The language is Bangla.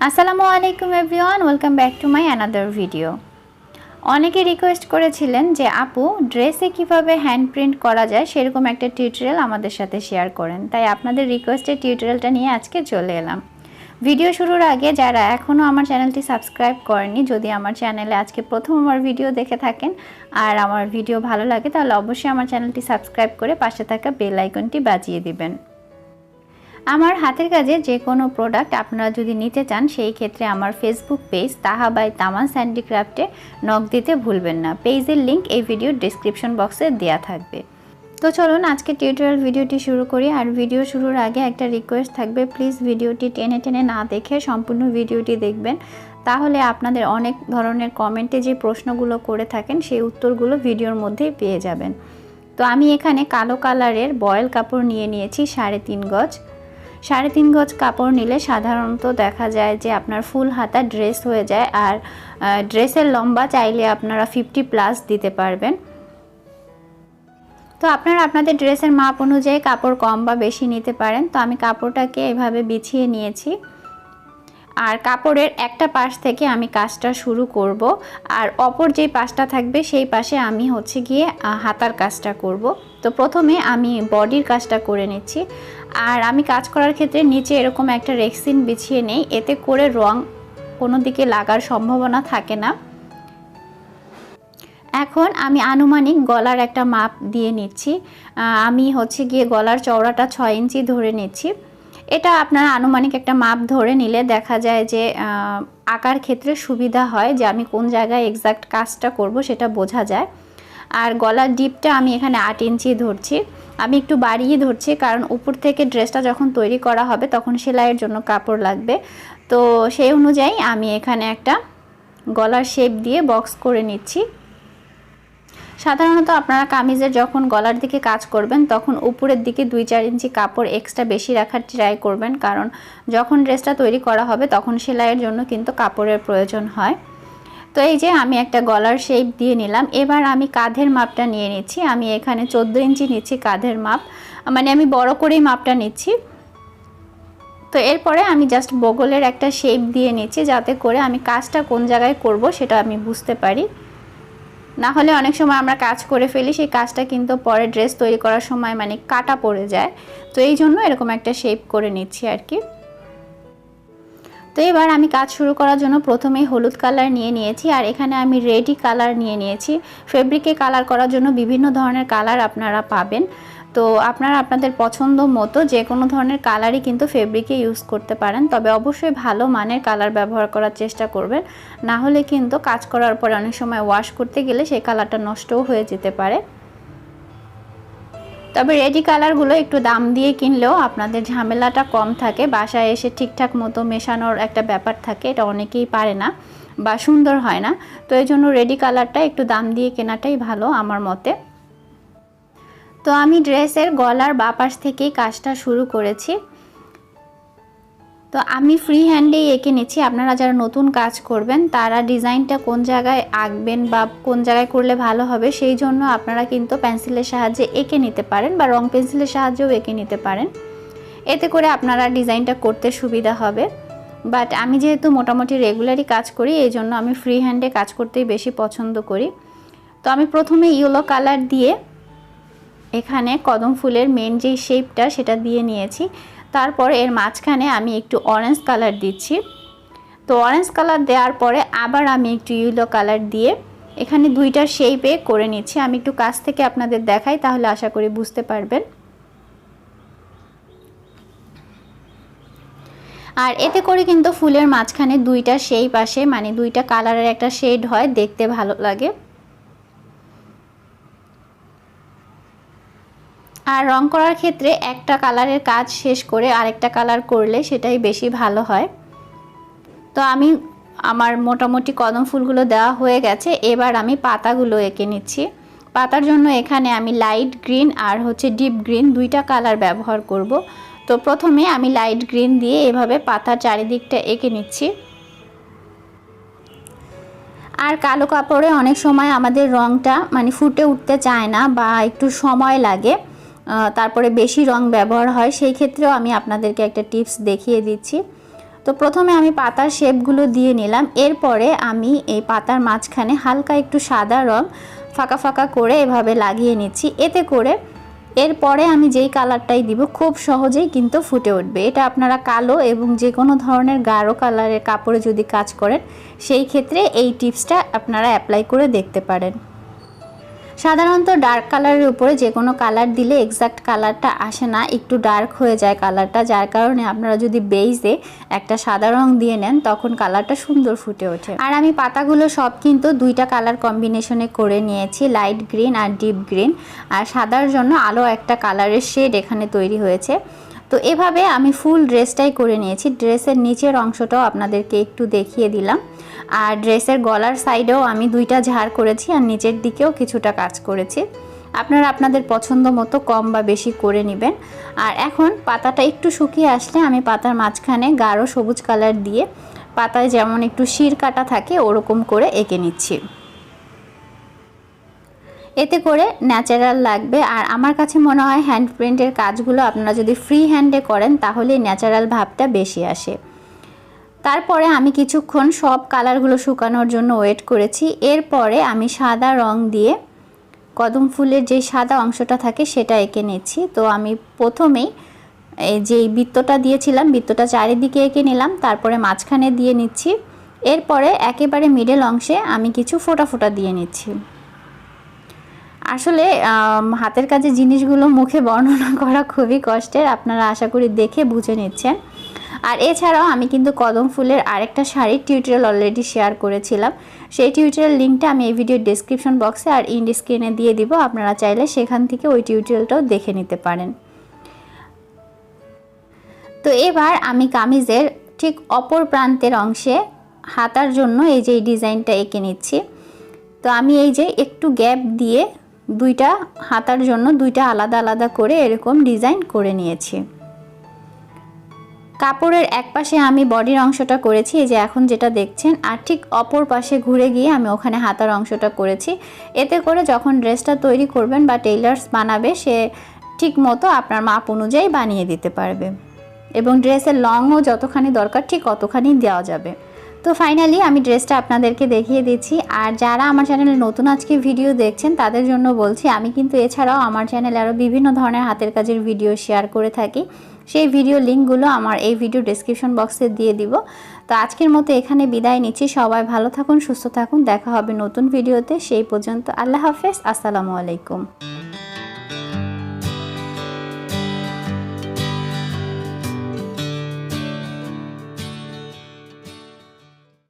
আসসালামু আলাইকুম everyone, welcome back to my another video. অনেকে রিকোয়েস্ট করেছিলেন যে আপু ড্রেসে কিভাবে হ্যান্ড প্রিন্ট করা যায় সেরকম একটা টিউটোরিয়াল আমাদের সাথে শেয়ার করেন। তাই আপনাদের রিকোয়েস্টের টিউটোরিয়ালটা নিয়ে আজকে চলে এলাম। ভিডিও শুরুর আগে যারা এখনও আমার চ্যানেলটি সাবস্ক্রাইব করেনি, যদি আমার চ্যানেলে আজকে প্রথম আমার ভিডিও দেখে থাকেন আর আমার ভিডিও ভালো লাগে তাহলে অবশ্যই আমার চ্যানেলটি সাবস্ক্রাইব করে পাশে থাকা বেল আইকনটি বাজিয়ে দিবেন। আমার হাতের কাজে যে কোনো প্রোডাক্ট আপনারা যদি নিতে চান সেই ক্ষেত্রে আমার ফেসবুক পেজ তাহা বাই তামান হ্যান্ডিক্রাফটে নক দিতে ভুলবেন না। পেজের লিংক এই ভিডিওর ডেসক্রিপশন বক্সে দেওয়া থাকবে। তো চলুন আজকে টিউটোরিয়াল ভিডিওটি শুরু করি। আর ভিডিও শুরুর আগে একটা রিকোয়েস্ট থাকবে, প্লিজ ভিডিওটি টেনে টেনে না দেখে সম্পূর্ণ ভিডিওটি দেখবেন, তাহলে আপনাদের অনেক ধরনের কমেন্টে যে প্রশ্নগুলো করে থাকেন সেই উত্তরগুলো ভিডিওর মধ্যেই পেয়ে যাবেন। তো আমি এখানে কালো কালারের বয়েল কাপড় নিয়েছি 3.5 গজ। 3.5 গজ কাপড় নিলে সাধারণত দেখা যায় যে আপনার ফুল হাতা ড্রেস হয়ে যায়, আর ড্রেসের লম্বা চাইলে আপনারা 50+ দিতে পারবেন। তো আপনারা আপনাদের ড্রেসের মাপ অনুযায়ী কাপড় কম বা বেশি নিতে পারেন। তো আমি কাপড়টাকে এভাবে বিছিয়ে নিয়েছি, আর কাপড়ের একটা পাশ থেকে আমি কাজটা শুরু করব, আর অপর যে পাশটা থাকবে সেই পাশে আমি গিয়ে হাতার কাজটা করব। তো প্রথমে আমি বডির কাজটা করে নিচ্ছি। আর আমি কাজ করার ক্ষেত্রে নিচে এরকম একটা রেক্সিন বিছিয়ে নেই, এতে করে রং কোনো দিকে লাগার সম্ভাবনা থাকে না। এখন আমি আনুমানিক গলার একটা মাপ দিয়ে নিচ্ছি। আমি গিয়ে গলার চওড়াটা 6 ইঞ্চি ধরে নিচ্ছি। এটা আপনারা আনুমানিক একটা মাপ ধরে নিলে দেখা যায় যে আঁকার ক্ষেত্রে সুবিধা হয়, যে আমি কোন জায়গায় এক্সাক্ট কাজটা করব সেটা বোঝা যায়। আর গলার ডিপটা আমি এখানে 8 ইঞ্চি ধরছি। আমি একটু বাড়িয়ে ধরছি কারণ উপর থেকে ড্রেসটা যখন তৈরি করা হবে তখন সেলাইয়ের জন্য কাপড় লাগবে। তো সেই অনুযায়ী আমি এখানে একটা গলার শেপ দিয়ে বক্স করে নিচ্ছি। সাধারণত আপনারা কামিজের যখন গলার দিকে কাজ করবেন তখন উপরের দিকে 2-4 ইঞ্চি কাপড় এক্সট্রা বেশি রাখার ট্রাই করবেন, কারণ যখন ড্রেসটা তৈরি করা হবে তখন সেলাইয়ের জন্য কিন্তু কাপড়ের প্রয়োজন হয়। তো এই যে আমি একটা গলার শেপ দিয়ে নিলাম। এবার আমি কাঁধের মাপটা নিয়ে নিচ্ছি। আমি এখানে 14 ইঞ্চি নিচ্ছি কাঁধের মাপ, মানে আমি বড় করেই মাপটা নিচ্ছি। তো এরপরে আমি জাস্ট বগলের একটা শেপ দিয়ে নিচ্ছি, যাতে করে আমি কাজটা কোন জায়গায় করব সেটা আমি বুঝতে পারি। না হলে অনেক সময় আমরা কাজ করে ফেলি, সেই কাজটা কিন্তু পরে ড্রেস তৈরি করার সময় মানে কাটা পড়ে যায়। তো এই জন্য এরকম একটা শেপ করে নিচ্ছি আর কি। তো এবার আমি কাজ শুরু করার জন্য প্রথমেই হলুদ কালার নিয়েছি, আর এখানে আমি রেডি কালার নিয়েছি। ফেব্রিকে কালার করার জন্য বিভিন্ন ধরনের কালার আপনারা পাবেন। তো আপনারা আপনাদের পছন্দ মতো যে কোনো ধরনের কালারই কিন্তু ফেব্রিকে ইউজ করতে পারেন, তবে অবশ্যই ভালো মানের কালার ব্যবহার করার চেষ্টা করবেন, না হলে কিন্তু কাজ করার পর অনেক সময় ওয়াশ করতে গেলে সেই কালারটা নষ্টও হয়ে যেতে পারে। তবে রেডি কালারগুলো একটু দাম দিয়ে কিনলেও আপনাদের ঝামেলাটা কম থাকে, বাসায় এসে ঠিকঠাক মতো মেশানোর একটা ব্যাপার থাকে, এটা অনেকেই পারে না বা সুন্দর হয় না। তো এই জন্য রেডি কালারটা একটু দাম দিয়ে কেনাটাই ভালো আমার মতে। তো আমি ড্রেসের গলার বাঁ পাশ থেকেই কাজটা শুরু করেছি। তো আমি ফ্রি হ্যান্ডেই এঁকে নিচ্ছি। আপনারা যারা নতুন কাজ করবেন তারা ডিজাইনটা কোন জায়গায় আঁকবেন বা কোন জায়গায় করলে ভালো হবে সেই জন্য আপনারা কিন্তু পেন্সিলের সাহায্যে এঁকে নিতে পারেন বা রং পেন্সিলের সাহায্যেও এঁকে নিতে পারেন, এতে করে আপনারা ডিজাইনটা করতে সুবিধা হবে। বাট আমি যেহেতু মোটামুটি রেগুলারই কাজ করি এই জন্য আমি ফ্রি হ্যান্ডে কাজ করতেই বেশি পছন্দ করি। তো আমি প্রথমে ইয়েলো কালার দিয়ে এখানে কদম ফুলের মেন যে শেপটা সেটা দিয়ে নিয়েছি। তারপর এর মাঝখানে আমি একটু অরেঞ্জ কালার দিচ্ছি। তো অরেঞ্জ কালার দেওয়ার পরে আবার আমি একটু ইয়েলো কালার দিয়ে এখানে দুইটা শেপে করে নিচ্ছি। আমি একটু কাছ থেকে আপনাদের দেখাই, তাহলে আশা করি বুঝতে পারবেন। আর এতে করে কিন্তু ফুলের মাঝখানে দুইটা শেপ আসে, মানে দুইটা কালারের একটা শেড হয়, দেখতে ভালো লাগে। আর রং করার ক্ষেত্রে একটা কালারের কাজ শেষ করে আরেকটা কালার করলে সেটাই বেশি ভালো হয়। তো আমি আমার মোটামুটি কদম ফুলগুলো দেওয়া হয়ে গেছে। এবার আমি পাতাগুলো এঁকে নিচ্ছি। পাতার জন্য এখানে আমি লাইট গ্রিন আর ডিপ গ্রিন দুইটা কালার ব্যবহার করব। তো প্রথমে আমি লাইট গ্রিন দিয়ে এভাবে পাতার চারিদিকটা এঁকে নিচ্ছি। আর কালো কাপড়ে অনেক সময় আমাদের রংটা মানে ফুটে উঠতে চায় না বা একটু সময় লাগে, তারপরে বেশি রং ব্যবহার হয়, সেই ক্ষেত্রেও আমি আপনাদেরকে একটা টিপস দেখিয়ে দিচ্ছি। তো প্রথমে আমি পাতার শেপগুলো দিয়ে নিলাম, এরপরে আমি এই পাতার মাঝখানে হালকা একটু সাদা রং ফাঁকা ফাঁকা করে এভাবে লাগিয়ে নিচ্ছি। এতে করে এরপরে আমি যেই কালারটাই দিব খুব সহজেই কিন্তু ফুটে উঠবে। এটা আপনারা কালো এবং যে কোনো ধরনের গাঢ় কালারের কাপড়ে যদি কাজ করেন সেই ক্ষেত্রে এই টিপসটা আপনারা অ্যাপ্লাই করে দেখতে পারেন। সাধারণত ডার্ক কালারের উপরে যে কোনো কালার দিলে এক্সাক্ট কালারটা আসে না, একটু ডার্ক হয়ে যায় কালারটা, যার কারণে আপনারা যদি বেইজে একটা সাদা রং দিয়ে নেন তখন কালারটা সুন্দর ফুটে ওঠে। আর আমি পাতাগুলো সব কিন্তু দুইটা কালার কম্বিনেশনে করে নিয়েছি, লাইট গ্রিন আর ডিপ গ্রিন, আর সাদার জন্য আলো একটা কালারের শেড এখানে তৈরি হয়েছে। তো এভাবে আমি ফুল ড্রেসটাই করে নিয়েছি। ড্রেসের নিচের অংশটাও আপনাদেরকে একটু দেখিয়ে দিলাম, আর ড্রেসের গলার সাইডেও আমি দুইটা ঝাড় করেছি আর নিচের দিকেও কিছুটা কাজ করেছি। আপনারা আপনাদের পছন্দ মতো কম বা বেশি করে নেবেন। আর এখন পাতাটা একটু শুকিয়ে আসলে আমি পাতার মাঝখানে গাঢ় সবুজ কালার দিয়ে পাতায় যেমন একটু শির কাটা থাকে ওরকম করে এঁকে নিচ্ছি। এতে করে ন্যাচারাল লাগবে। আর আমার কাছে মনে হয় হ্যান্ড প্রিন্টের কাজগুলো আপনারা যদি ফ্রি হ্যান্ডে করেন তাহলে ন্যাচারাল ভাবটা বেশি আসে। তারপরে আমি কিছুক্ষণ সব কালারগুলো শুকানোর জন্য ওয়েট করেছি। এরপরে আমি সাদা রং দিয়ে কদম ফুলের যে সাদা অংশটা থাকে সেটা এঁকে নিচ্ছি। তো আমি প্রথমেই এই যে বৃত্তটা দিয়েছিলাম বৃত্তটা চারিদিকে এঁকে নিলাম, তারপরে মাঝখানে দিয়ে নিচ্ছি। এরপরে একেবারে মিডল অংশে আমি কিছু ফোঁটা ফোঁটা দিয়ে নিচ্ছি। আসলে হাতের কাজে জিনিসগুলো মুখে বর্ণনা করা খুবই কষ্টের, আপনারা আশা করি দেখে বুঝে নিচ্ছেন। আর এছাড়াও আমি কিন্তু কদম ফুলের আরেকটা শাড়ির টিউটোরিয়াল অলরেডি শেয়ার করেছিলাম, সেই টিউটোরিয়াল লিঙ্কটা আমি এই ভিডিওর ডেসক্রিপশন বক্সে আর ইন্ড স্ক্রিনে দিয়ে দিব, আপনারা চাইলে সেখান থেকে ওই টিউটোরিয়ালটাও দেখে নিতে পারেন। তো এবার আমি কামিজের ঠিক অপর প্রান্তের অংশে হাতার জন্য এই যে ডিজাইনটা এঁকে নিচ্ছি। তো আমি এই যে একটু গ্যাপ দিয়ে দুইটা হাতার জন্য দুইটা আলাদা আলাদা করে এরকম ডিজাইন করে নিয়েছি। কাপড়ের এক পাশে আমি বডির অংশটা করেছি, এই যে এখন যেটা দেখছেন, আর ঠিক অপর পাশে ঘুরে গিয়ে আমি ওখানে হাতার অংশটা করেছি। এতে করে যখন ড্রেসটা তৈরি করবেন বা টেইলার্স বানাবে সে ঠিক মতো আপনার মাপ অনুযায়ী বানিয়ে দিতে পারবে, এবং ড্রেসের লংও যতখানি দরকার ঠিক অতখানি দেওয়া যাবে। তো ফাইনালি আমি ড্রেসটা আপনাদেরকে দেখিয়ে দিচ্ছি। আর যারা আমার চ্যানেলে নতুন আজকে ভিডিও দেখছেন তাদের জন্য বলছি, আমি কিন্তু এছাড়াও আমার চ্যানেলে আরও বিভিন্ন ধরনের হাতের কাজের ভিডিও শেয়ার করে থাকি, সেই ভিডিও লিঙ্কগুলো আমার এই ভিডিও ডেসক্রিপশন বক্সে দিয়ে দিব। তো আজকের মতো এখানে বিদায় নিচ্ছি। সবাই ভালো থাকুন, সুস্থ থাকুন, দেখা হবে নতুন ভিডিওতে। সেই পর্যন্ত আল্লাহ হাফেজ, আসসালামু আলাইকুম।